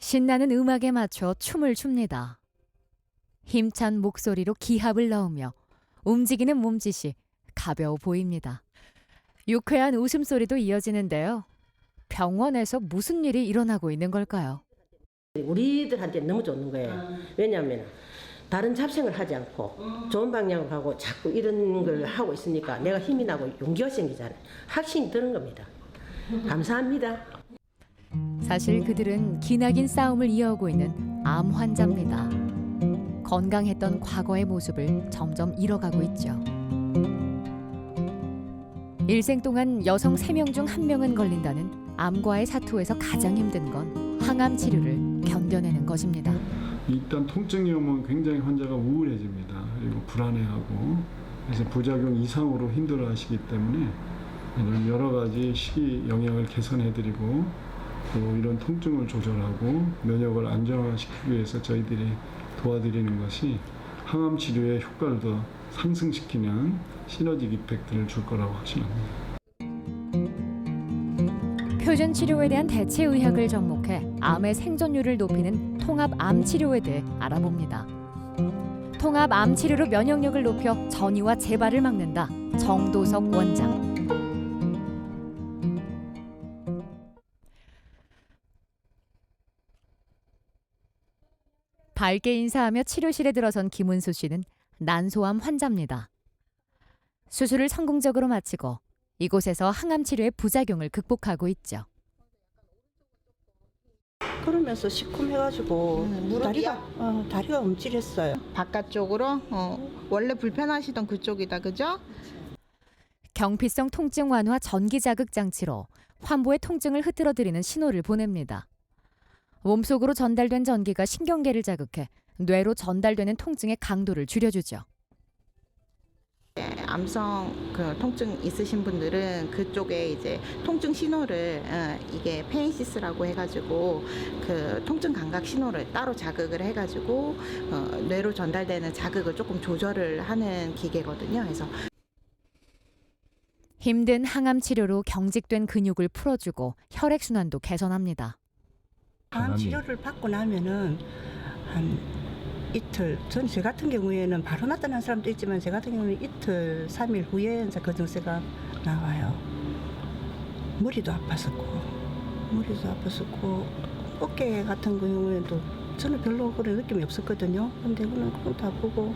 신나는 음악에 맞춰 춤을 춥니다. 힘찬 목소리로 기합을 넣으며 움직이는 몸짓이 가벼워 보입니다. 유쾌한 웃음소리도 이어지는데요. 병원에서 무슨 일이 일어나고 있는 걸까요? 우리들한테 너무 좋은 거예요. 왜냐하면 다른 잡생을 하지 않고 좋은 방향으로 가고 자꾸 이런 걸 하고 있으니까 내가 힘이 나고 용기가 생기잖아요. 확신이 드는 겁니다. 감사합니다. 사실 그들은 기나긴 싸움을 이어오고 있는 암 환자입니다. 건강했던 과거의 모습을 점점 잃어가고 있죠. 일생 동안 여성 3명 중 1명은 걸린다는 암과의 사투에서 가장 힘든 건 항암 치료를 견뎌내는 것입니다. 일단 통증이 오면 굉장히 환자가 우울해집니다. 그리고 불안해하고 그래서 부작용 이상으로 힘들어하시기 때문에 여러 가지 식이 영양을 개선해드리고 또 이런 통증을 조절하고 면역을 안정화시키기 위해서 저희들이 도와드리는 것이 항암 치료의 효과를 더 상승시키는 시너지 이펙트를 줄 거라고 확신합니다. 표준 치료에 대한 대체 의학을 접목해 암의 생존율을 높이는 통합 암 치료에 대해 알아봅니다. 통합 암 치료로 면역력을 높여 전이와 재발을 막는다. 정도석 원장. 밝게 인사하며 치료실에 들어선 김은수 씨는 난소암 환자입니다. 수술을 성공적으로 마치고 이곳에서 항암 치료의 부작용을 극복하고 있죠. 그러면서 시큼해가지고 다리가 움찔했어요. 바깥쪽으로 원래 불편하시던 그쪽이다, 그죠? 경피성 통증 완화 전기 자극 장치로 환부의 통증을 흐트러뜨리는 신호를 보냅니다. 몸속으로 전달된 전기가 신경계를 자극해 뇌로 전달되는 통증의 강도를 줄여주죠. 암성 통증 있으신 분들은 그쪽에 이제 통증 신호를 이게 페인시스라고 해가지고 그 통증 감각 신호를 따로 자극을 해가지고 뇌로 전달되는 자극을 조금 조절을 하는 기계거든요. 그래서 힘든 항암 치료로 경직된 근육을 풀어주고 혈액 순환도 개선합니다. 항암 치료를 받고 나면은 한 이틀, 저 같은 경우에는 바로 나타난 사람도 있지만 제 같은 경우는 이틀, 3일 후에 이제 그 증세가 나와요. 머리도 아팠었고 어깨 같은 경우에도 저는 별로 그런 느낌이 없었거든요. 근데 그건 다 보고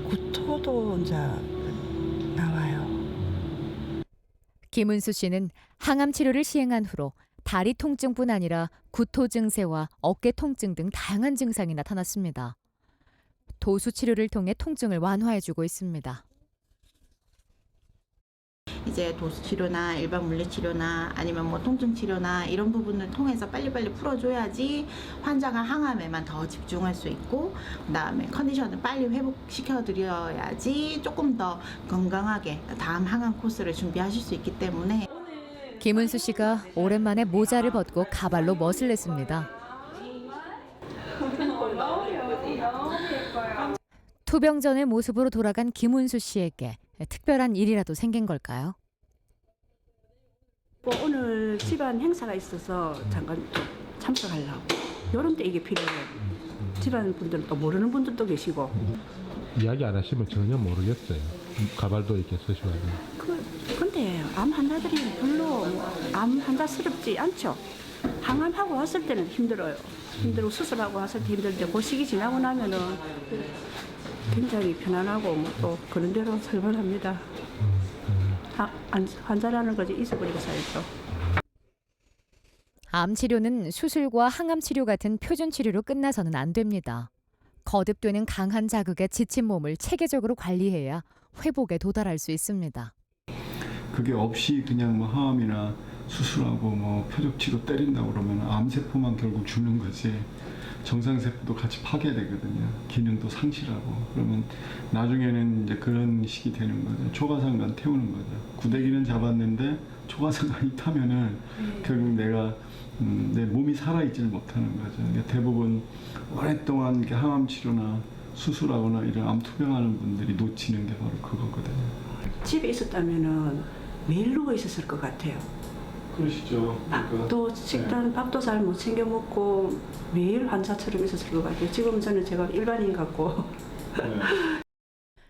구토도 이제 나와요. 김은수 씨는 항암 치료를 시행한 후로 다리 통증뿐 아니라 구토 증세와 어깨 통증 등 다양한 증상이 나타났습니다. 도수 치료를 통해 통증을 완화해주고 있습니다. 이제 도수 치료나 일반 물리 치료나 아니면 뭐 통증 치료나 이런 부분을 통해서 빨리빨리 풀어줘야지 환자가 항암에만 더 집중할 수 있고 그다음에 컨디션을 빨리 회복시켜 드려야지 조금 더 건강하게 다음 항암 코스를 준비하실 수 있기 때문에 김은수 씨가 오랜만에 모자를 벗고 가발로 멋을 냈습니다. 투병 전의 모습으로 돌아간 김은수 씨에게 특별한 일이라도 생긴 걸까요? 오늘 집안 행사가 있어서 잠깐 참석하려고. 이런 때 이게 필요해요. 집안 분들은 또 모르는 분들도 계시고. 이야기 안 하시면 전혀 모르겠어요. 가발도 이렇게 쓰셔가지고. 근데 암 환자들이 별로 암 환자스럽지 않죠. 항암하고 왔을 때는 힘들어요. 힘들고 수술하고 왔을 때 힘들는데 그 시기 지나고 나면은 굉장히 편안하고 또 그런 대로 살만합니다. 환자라는 거지 잊어버리고 살죠. 암 치료는 수술과 항암 치료 같은 표준 치료로 끝나서는 안 됩니다. 거듭되는 강한 자극에 지친 몸을 체계적으로 관리해야 회복에 도달할 수 있습니다. 그게 없이 그냥 뭐 항암이나 수술하고 뭐 표적치료 때린다고 그러면 암세포만 결국 죽는 거지 정상세포도 같이 파괴되거든요. 기능도 상실하고 그러면 나중에는 이제 그런 식이 되는 거죠. 초과상관 태우는 거죠. 구데기는 잡았는데 초과상관이 타면은 결국 내가 내 몸이 살아있지를 못하는 거죠. 그러니까 대부분 오랫동안 이렇게 항암 치료나 수술하거나 이런 암 투병하는 분들이 놓치는 게 바로 그거거든요. 집에 있었다면은 매일 누워 있었을 것 같아요. 그러시죠. 그러니까 또 식단 밥도 잘 못 챙겨 먹고 매일 환자처럼 있었을 것 같아요. 지금 저는 제가 일반인 같고. 네.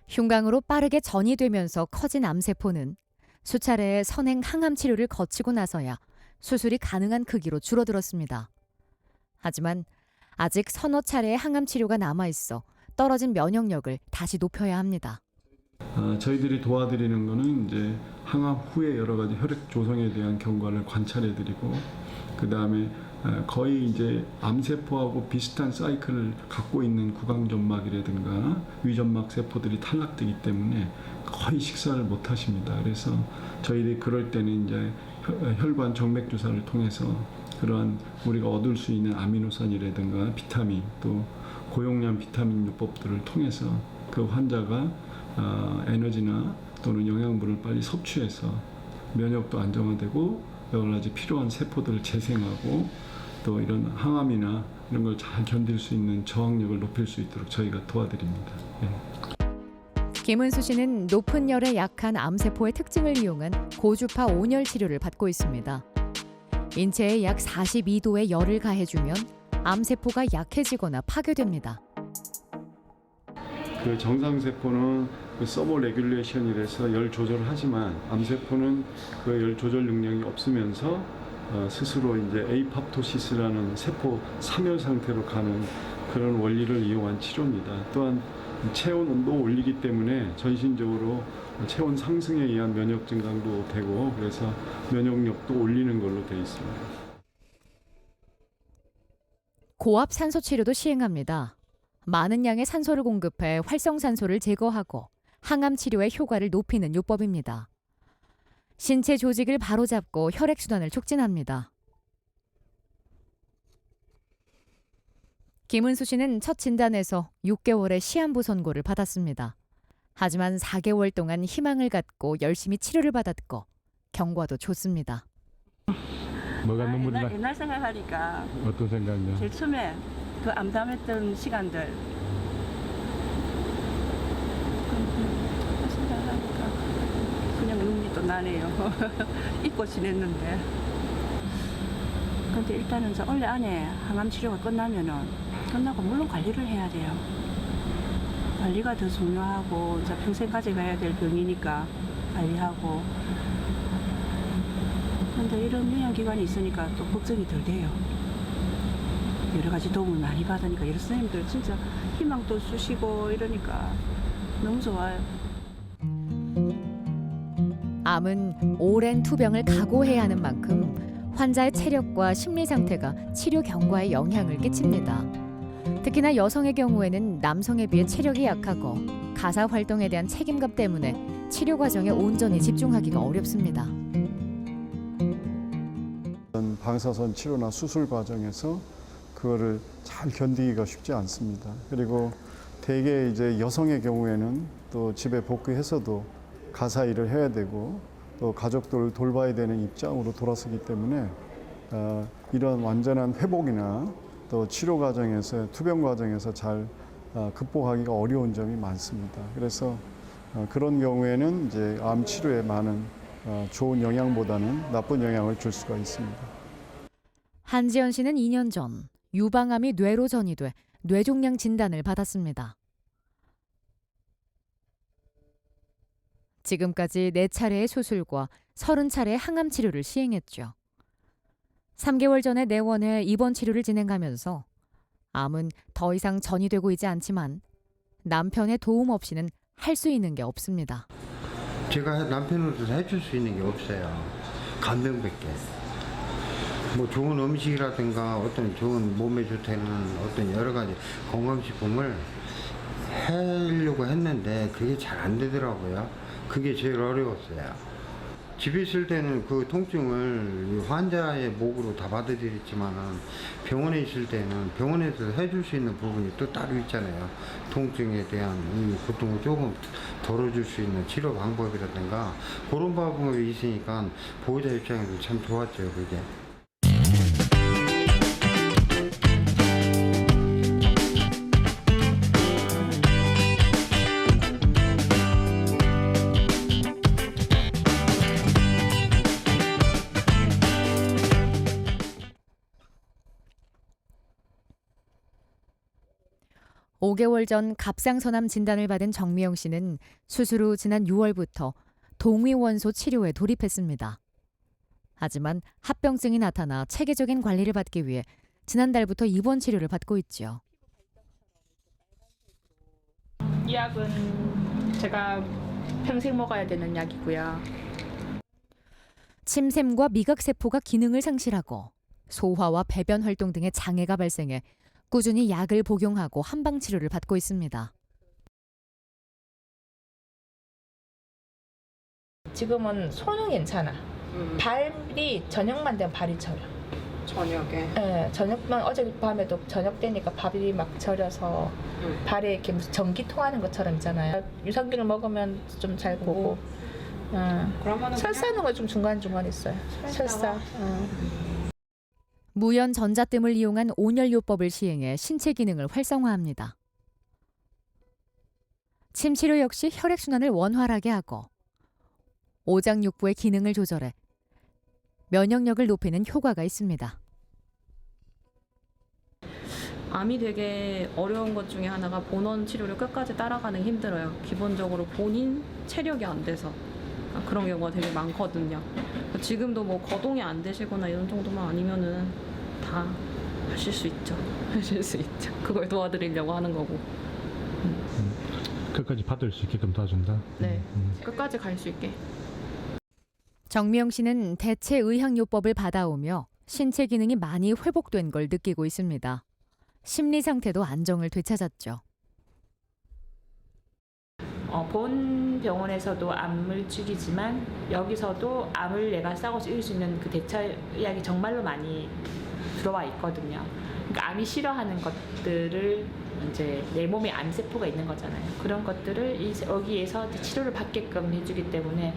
흉강으로 빠르게 전이되면서 커진 암세포는 수차례의 선행 항암 치료를 거치고 나서야 수술이 가능한 크기로 줄어들었습니다. 하지만 아직 서너 차례의 항암 치료가 남아있어 떨어진 면역력을 다시 높여야 합니다. 저희들이 도와드리는 거는 이제 항암 후에 여러 가지 혈액 조성에 대한 경과를 관찰해드리고 그 다음에 거의 이제 암세포하고 비슷한 사이클을 갖고 있는 구강점막이라든가 위점막 세포들이 탈락되기 때문에 거의 식사를 못 하십니다. 그래서 저희들이 그럴 때는 이제 혈관 정맥 주사를 통해서 그러한 우리가 얻을 수 있는 아미노산이라든가 비타민 또 고용량 비타민 요법들을 통해서 그 환자가 에너지나 또는 영양분을 빨리 섭취해서 면역도 안정화되고 여러 가지 필요한 세포들을 재생하고 또 이런 항암이나 이런 걸 잘 견딜 수 있는 저항력을 높일 수 있도록 저희가 도와드립니다. 예. 김은수 씨는 높은 열에 약한 암세포의 특징을 이용한 고주파 온열 치료를 받고 있습니다. 인체에 약 42도의 열을 가해주면 암세포가 약해지거나 파괴됩니다. 그 정상세포는 그 서버 레귤레이션이라서 열 조절을 하지만 암세포는 그 열 조절 능력이 없으면서 스스로 이제 에이팝토시스라는 세포 사멸 상태로 가는 그런 원리를 이용한 치료입니다. 또한 체온 온도 올리기 때문에 전신적으로 체온 상승에 의한 면역 증강도 되고 그래서 면역력도 올리는 걸로 되어 있습니다. 고압 산소 치료도 시행합니다. 많은 양의 산소를 공급해 활성산소를 제거하고 항암 치료의 효과를 높이는 요법입니다. 신체 조직을 바로잡고 혈액순환을 촉진합니다. 김은수 씨는 첫 진단에서 6개월의 시한부 선고를 받았습니다. 하지만 4개월 동안 희망을 갖고 열심히 치료를 받았고 경과도 좋습니다. 뭐가 눈물이 나? 옛날 생각하니까 어떤 생각이요? 제일 처음에 그 암담했던 시간들 생각하니까 그냥 눈물이 또 나네요. 잊고 지냈는데. 근데 일단은 저 원래 안에 항암 치료가 끝나고 물론 관리를 해야 돼요. 관리가 더 중요하고 이제 평생 가져가야 될 병이니까 관리하고. 근데 이런 요양기관이 있으니까 또 걱정이 덜 돼요. 여러 가지 도움을 많이 받으니까 여러 선생님들 진짜 희망도 주시고 이러니까 너무 좋아요. 암은 오랜 투병을 각오해야 하는 만큼 환자의 체력과 심리 상태가 치료 경과에 영향을 끼칩니다. 특히나 여성의 경우에는 남성에 비해 체력이 약하고 가사 활동에 대한 책임감 때문에 치료 과정에 온전히 집중하기가 어렵습니다. 방사선 치료나 수술 과정에서 그거를 잘 견디기가 쉽지 않습니다. 그리고 대개 이제 여성의 경우에는 또 집에 복귀해서도 가사 일을 해야 되고 또 가족들을 돌봐야 되는 입장으로 돌아서기 때문에 이런 완전한 회복이나 또 치료 과정에서 투병 과정에서 잘 극복하기가 어려운 점이 많습니다. 그래서 그런 경우에는 이제 암 치료에 많은 좋은 영향보다는 나쁜 영향을 줄 수가 있습니다. 한지연 씨는 2년 전 유방암이 뇌로 전이돼 뇌종양 진단을 받았습니다. 지금까지 4차례의 수술과 30차례의 항암 치료를 시행했죠. 3개월 전에 내원해 입원 치료를 진행하면서 암은 더 이상 전이되고 있지 않지만 남편의 도움 없이는 할 수 있는 게 없습니다. 제가 남편으로서 해줄 수 있는 게 없어요. 간병밖에. 뭐 좋은 음식이라든가 어떤 좋은 몸에 좋다는 어떤 여러 가지 건강식품을 하려고 했는데 그게 잘 안 되더라고요. 그게 제일 어려웠어요. 집에 있을 때는 그 통증을 환자의 목으로 다 받아들였지만은 병원에 있을 때는 병원에서 해줄 수 있는 부분이 또 따로 있잖아요. 통증에 대한 이 고통을 조금 덜어줄 수 있는 치료 방법이라든가 그런 방법이 있으니까 보호자 입장에서 참 좋았죠, 그게. 5개월 전 갑상선암 진단을 받은 정미영 씨는 수술 후 지난 6월부터 동위원소 치료에 돌입했습니다. 하지만 합병증이 나타나 체계적인 관리를 받기 위해 지난달부터 입원 치료를 받고 있죠. 이 약은 제가 평생 먹어야 되는 약이고요. 침샘과 미각세포가 기능을 상실하고 소화와 배변 활동 등의 장애가 발생해 꾸준히 약을 복용하고 한방치료를 받고 있습니다. 지금은 손은 괜찮아. 발이 저녁만 되면 발이 저려. 저녁에. 네, 저녁만 어젯밤에도 저녁 되니까 발이 막 저려서 발에 이렇게 무슨 전기 통하는 것처럼 있잖아요. 유산균을 먹으면 좀 잘 보고. 그러면은 설사는 거 좀 중간중간 있어요. 설사. 무연 전자뜸을 이용한 온열요법을 시행해 신체 기능을 활성화합니다. 침치료 역시 혈액순환을 원활하게 하고 오장육부의 기능을 조절해 면역력을 높이는 효과가 있습니다. 암이 되게 어려운 것 중에 하나가 본원 치료를 끝까지 따라가는 게 힘들어요. 기본적으로 본인 체력이 안 돼서 그런 경우가 되게 많거든요. 지금도 뭐 거동이 안 되시거나 이런 정도만 아니면은 다 하실 수 있죠. 하실 수 있죠. 그걸 도와드리려고 하는 거고. 끝까지 받을 수 있게끔 도와준다. 네, 끝까지 갈 수 있게. 정미영 씨는 대체 의학요법을 받아오며 신체 기능이 많이 회복된 걸 느끼고 있습니다. 심리 상태도 안정을 되찾았죠. 본 병원에서도 암을 죽이지만 여기서도 암을 내가 싸워서 이길 수 있는 그 대체 의학이 정말로 많이 들어와 있거든요. 그러니까 암이 싫어하는 것들을 이제 내 몸에 암세포가 있는 거잖아요. 그런 것들을 여기에서 치료를 받게끔 해주기 때문에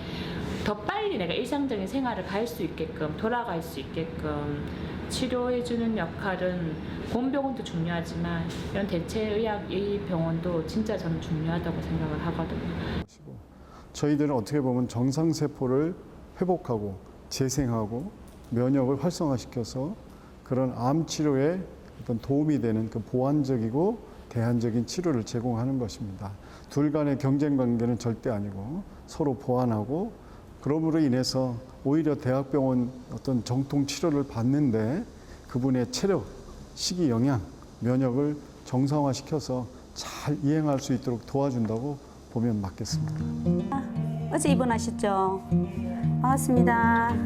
더 빨리 내가 일상적인 생활을 갈 수 있게끔 돌아갈 수 있게끔 치료해주는 역할은 본 병원도 중요하지만 이런 대체의학의 병원도 진짜 저는 중요하다고 생각을 하거든요. 저희들은 어떻게 보면 정상세포를 회복하고 재생하고 면역을 활성화시켜서 그런 암 치료에 어떤 도움이 되는 그 보완적이고 대안적인 치료를 제공하는 것입니다. 둘 간의 경쟁 관계는 절대 아니고 서로 보완하고 그럼으로 인해서 오히려 대학병원 어떤 정통 치료를 받는데 그분의 체력, 식이 영양, 면역을 정상화시켜서 잘 이행할 수 있도록 도와준다고 보면 맞겠습니다. 어제 입원하셨죠? 반갑습니다.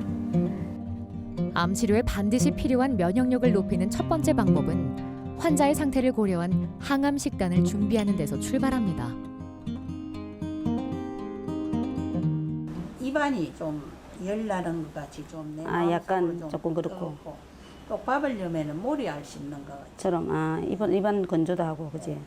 암 치료에 반드시 필요한 면역력을 높이는 첫 번째 방법은 환자의 상태를 고려한 항암 식단을 준비하는 데서 출발합니다. 입안이 좀 열나는 것 같이 좀 내. 약간 조금 그렇고. 또 밥을 넣으면 몰이 알 수 있는 것처럼. 입안 건조도 하고, 그지?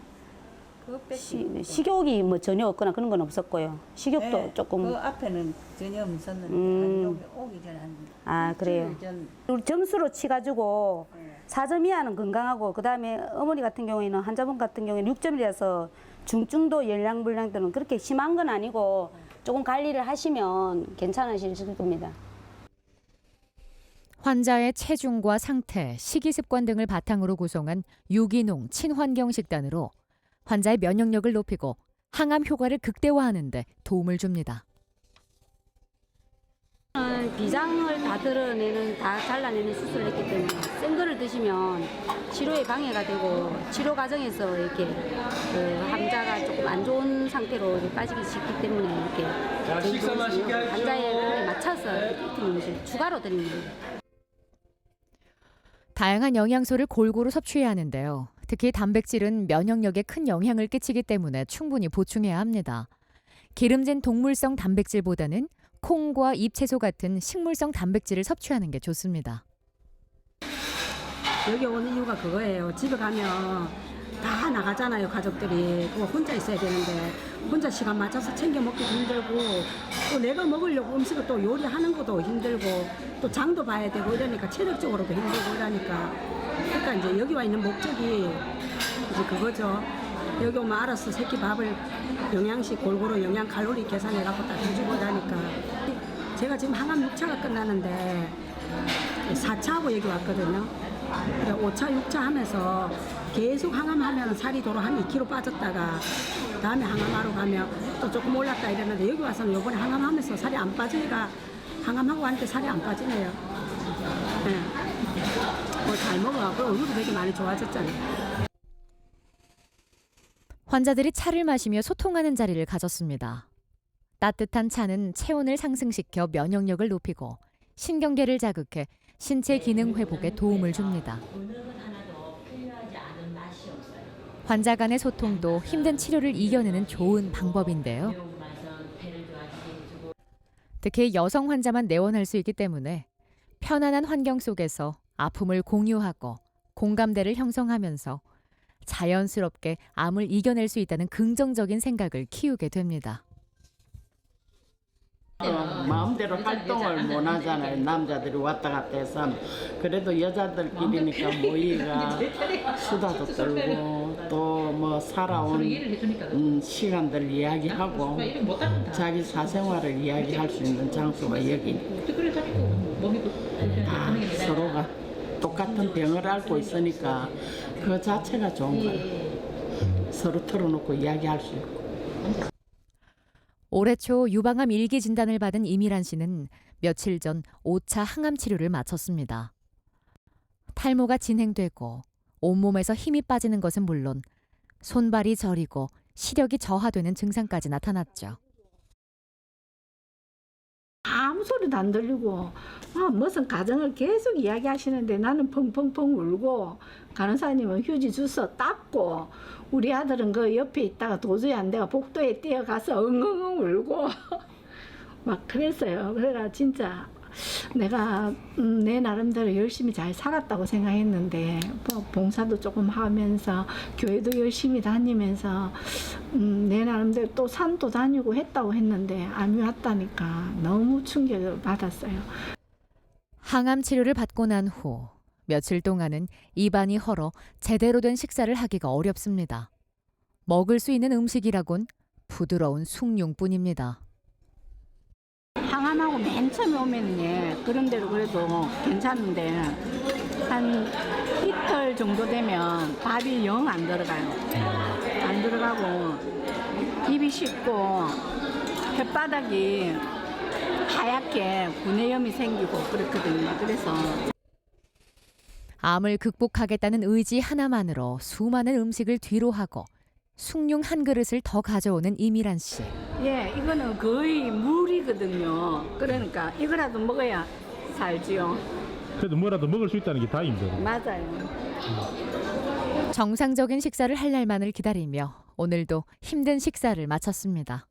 식욕이 뭐 전혀 없거나 그런 건 없었고요. 식욕도 네, 조금. 그 앞에는 전혀 없었는데 여기 오기 전에 한 그래요. 일주일 전. 우리 점수로 치가지고 4점 이하는 건강하고 그다음에 어머니 같은 경우에는 환자분 같은 경우에는 6점이라서 중증도 열량불량 등은 그렇게 심한 건 아니고 조금 관리를 하시면 괜찮으실 겁니다. 환자의 체중과 상태, 식이습관 등을 바탕으로 구성한 유기농 친환경 식단으로 환자의 면역력을 높이고 항암 효과를 극대화하는 데 도움을 줍니다. 비장을 다 드러내는, 다 잘라내는 수술을 했기 때문에 센 거를 드시면 치료에 방해가 되고 치료 과정에서 이렇게 환자가 조금 안 좋은 상태로 빠지기 쉽기 때문에 이렇게 환자의 그에 맞춰서 이렇게 추가로 드립니다. 다양한 영양소를 골고루 섭취해야 하는데요. 특히 단백질은 면역력에 큰 영향을 끼치기 때문에 충분히 보충해야 합니다. 기름진 동물성 단백질보다는 콩과 잎채소 같은 식물성 단백질을 섭취하는 게 좋습니다. 여기 오는 이유가 그거예요. 집에 가면 다 나가잖아요, 가족들이. 그거 혼자 있어야 되는데 혼자 시간 맞춰서 챙겨 먹기도 힘들고 또 내가 먹으려고 음식을 또 요리하는 것도 힘들고 또 장도 봐야 되고 이러니까 체력적으로도 힘들고 이러니까 그러니까 이제 여기 와 있는 목적이 이제 그거죠. 여기 오면 알아서 새끼 밥을 영양식 골고루 영양 칼로리 계산해 갖고 딱 해주고 이러니까 제가 지금 항암 6차가 끝나는데 4차하고 여기 왔거든요. 5차, 6차 하면서 계속 항암하면 살이 도로 한 2kg 빠졌다가 다음에 항암하러 가면 또 조금 올랐다 이랬는데 여기 와서는 요번에 항암하면서 살이 안 빠지니까 항암하고 하니까 살이 안 빠지네요. 네. 잘 먹어갖고 얼굴도 되게 많이 좋아졌잖아요. 환자들이 차를 마시며 소통하는 자리를 가졌습니다. 따뜻한 차는 체온을 상승시켜 면역력을 높이고 신경계를 자극해 신체 기능 회복에 도움을 줍니다. 환자 간의 소통도 힘든 치료를 이겨내는 좋은 방법인데요. 특히 여성 환자만 내원할 수 있기 때문에 편안한 환경 속에서 아픔을 공유하고 공감대를 형성하면서 자연스럽게 암을 이겨낼 수 있다는 긍정적인 생각을 키우게 됩니다. 마음대로 활동을 못 하잖아요. 남자들이 왔다 갔다 해서. 그래도 여자들끼리니까 모이가 수다도 떨고 또 뭐 살아온 시간들 이야기하고 자기 사생활을 이야기할 수 있는 장소가 여기. 서로가 똑같은 병을 앓고 있으니까 그 자체가 좋은 거예요. 서로 털어놓고 이야기할 수 있고. 올해 초 유방암 1기 진단을 받은 이미란 씨는 며칠 전 5차 항암 치료를 마쳤습니다. 탈모가 진행되고 온몸에서 힘이 빠지는 것은 물론 손발이 저리고 시력이 저하되는 증상까지 나타났죠. 아무 소리도 안 들리고 무슨 가정을 계속 이야기하시는데 나는 펑펑펑 울고 간호사님은 휴지 주워 닦고 우리 아들은 그 옆에 있다가 도저히 안 돼가 복도에 뛰어가서 엉엉엉 울고 막 그랬어요. 그래가 진짜 내가 내 나름대로 열심히 잘 살았다고 생각했는데 뭐 봉사도 조금 하면서 교회도 열심히 다니면서 내 나름대로 또 산도 다니고 했다고 했는데 암이 왔다니까 너무 충격을 받았어요. 항암 치료를 받고 난 후 며칠 동안은 입안이 헐어 제대로 된 식사를 하기가 어렵습니다. 먹을 수 있는 음식이라곤 부드러운 숭늉뿐입니다. 항암하고 맨 처음에 오면은 그런대로 그래도 괜찮은데 한 이틀 정도 되면 밥이 영 안 들어가요. 안 들어가고 입이 씹고 혓바닥이 하얗게 구내염이 생기고 그렇거든요. 그래서 암을 극복하겠다는 의지 하나만으로 수많은 음식을 뒤로 하고 숭늉 한 그릇을 더 가져오는 이미란 씨. 예, 이거는 거의 물이거든요. 그러니까 이거라도 먹어야 살지요. 그래도 뭐라도 먹을 수 있다는 게 다행이죠. 맞아요. 정상적인 식사를 할 날만을 기다리며 오늘도 힘든 식사를 마쳤습니다.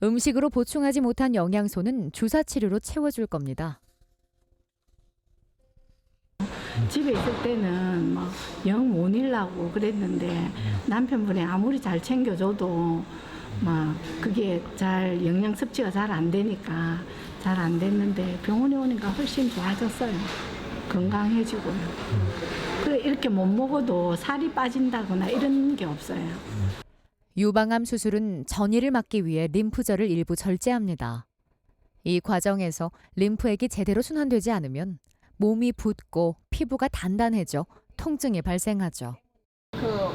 음식으로 보충하지 못한 영양소는 주사 치료로 채워줄 겁니다. 집에 있을 때는 막 영 못 일라고 그랬는데 남편분이 아무리 잘 챙겨줘도 막 그게 잘 영양 섭취가 잘 안 되니까 잘 안 됐는데 병원에 오니까 훨씬 좋아졌어요. 건강해지고요. 그래 이렇게 못 먹어도 살이 빠진다거나 이런 게 없어요. 유방암 수술은 전이를 막기 위해 림프절을 일부 절제합니다. 이 과정에서 림프액이 제대로 순환되지 않으면 몸이 붓고 피부가 단단해져 통증이 발생하죠.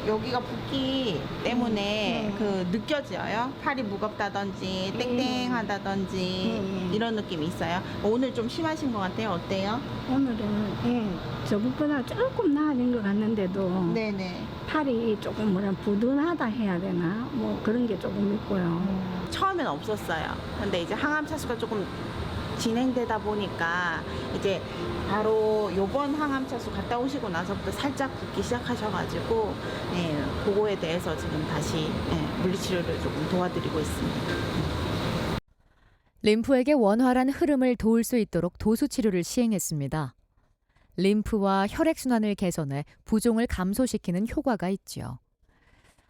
여기가 붓기 때문에 느껴져요. 팔이 무겁다든지 땡땡하다든지 이런 느낌이 있어요. 오늘 좀 심하신 것 같아요. 어때요? 오늘은 저번보다 조금 나아진 것 같는데도 네네. 팔이 조금 부든하다 해야 되나 뭐 그런 게 조금 있고요. 처음엔 없었어요. 근데 이제 항암 차수가 조금 진행되다 보니까 이제 바로 요번 항암 차수 갔다 오시고 나서부터 살짝 붓기 시작하셔가지고 그거에 대해서 지금 다시 물리치료를 조금 도와드리고 있습니다. 림프액의 원활한 흐름을 도울 수 있도록 도수 치료를 시행했습니다. 림프와 혈액순환을 개선해 부종을 감소시키는 효과가 있죠.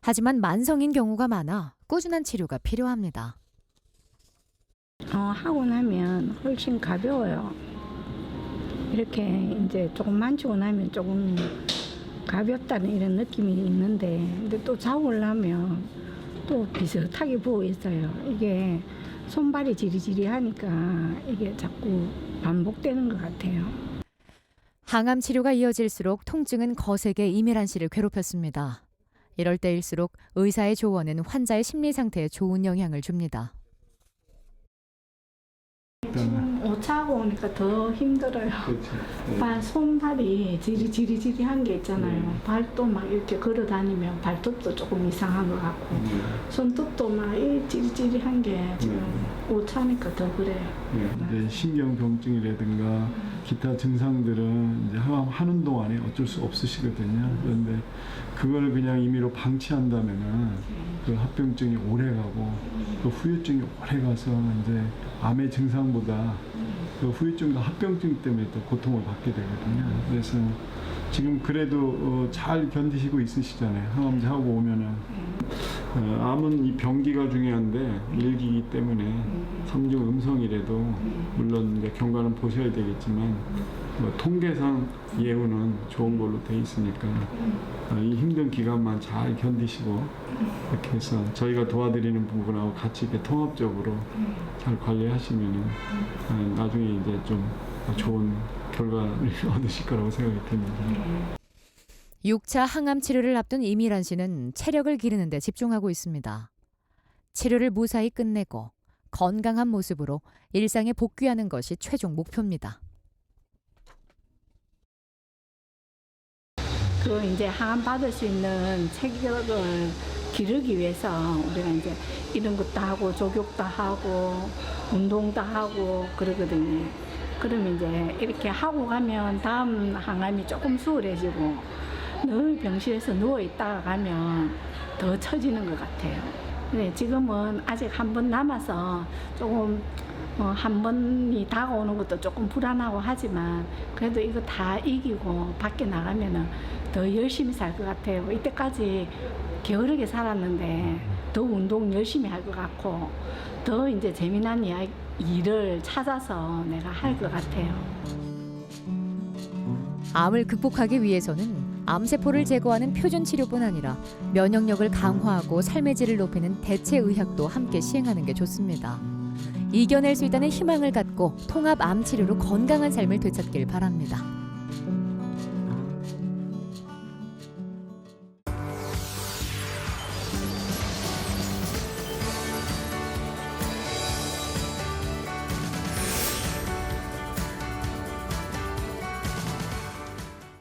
하지만 만성인 경우가 많아 꾸준한 치료가 필요합니다. 하고 나면 훨씬 가벼워요. 이렇게 이제 조금 만지고 나면 조금 가볍다는 이런 느낌이 있는데 근데 또 자고 나면 또 비슷하게 부어 있어요. 이게 손발이 지리지리하니까 이게 자꾸 반복되는 것 같아요. 항암 치료가 이어질수록 통증은 거세게 이미란 씨를 괴롭혔습니다. 이럴 때일수록 의사의 조언은 환자의 심리 상태에 좋은 영향을 줍니다. 지금 오차하고 오니까 더 힘들어요. 발, 손발이 지리지리한 게 있잖아요. 발도 막 이렇게 걸어 다니면 발톱도 조금 이상한 것 같고 손톱도 막 지리지리한 게 지금 오차니까 더 그래요. 이제 신경병증이라든가 기타 증상들은 이제 하는 동안에 어쩔 수 없으시거든요. 그런데 그걸 그냥 임의로 방치한다면은 그 합병증이 오래 가고 그 후유증이 오래 가서 이제 암의 증상보다 그 후유증과 합병증 때문에 또 고통을 받게 되거든요. 그래서 지금 그래도 잘 견디시고 있으시잖아요. 항암제 하고 오면은 암은 이 병기가 중요한데 일기이기 때문에 3중 음성이라도 물론 이제 경과는 보셔야 되겠지만 뭐 통계상 예후는 좋은 걸로 돼 있으니까 이 힘든 기간만 잘 견디시고 이렇게 해서 저희가 도와드리는 부분하고 같이 이렇게 통합적으로 잘 관리하시면은 나중에 이제 좀 좋은 결과를 얻으실 거라고 생각이 듭니다. 6차 항암 치료를 앞둔 이미란 씨는 체력을 기르는 데 집중하고 있습니다. 치료를 무사히 끝내고 건강한 모습으로 일상에 복귀하는 것이 최종 목표입니다. 그 이제 항암 받을 수 있는 체력을 기르기 위해서 우리가 이제 이런 것도 하고 조격도 하고 운동도 하고 그러거든요. 그러면 이제 이렇게 하고 가면 다음 항암이 조금 수월해지고 늘 병실에서 누워 있다가 가면 더 처지는 것 같아요. 근데 지금은 아직 한 번 남아서 조금 한 번이 다가오는 것도 조금 불안하고 하지만 그래도 이거 다 이기고 밖에 나가면은 더 열심히 살 것 같아요. 이때까지 게으르게 살았는데 더 운동 열심히 할 것 같고 더 이제 재미난 일을 찾아서 내가 할 것 같아요. 암을 극복하기 위해서는 암세포를 제거하는 표준 치료뿐 아니라 면역력을 강화하고 삶의 질을 높이는 대체 의학도 함께 시행하는 게 좋습니다. 이겨낼 수 있다는 희망을 갖고 통합 암 치료로 건강한 삶을 되찾길 바랍니다.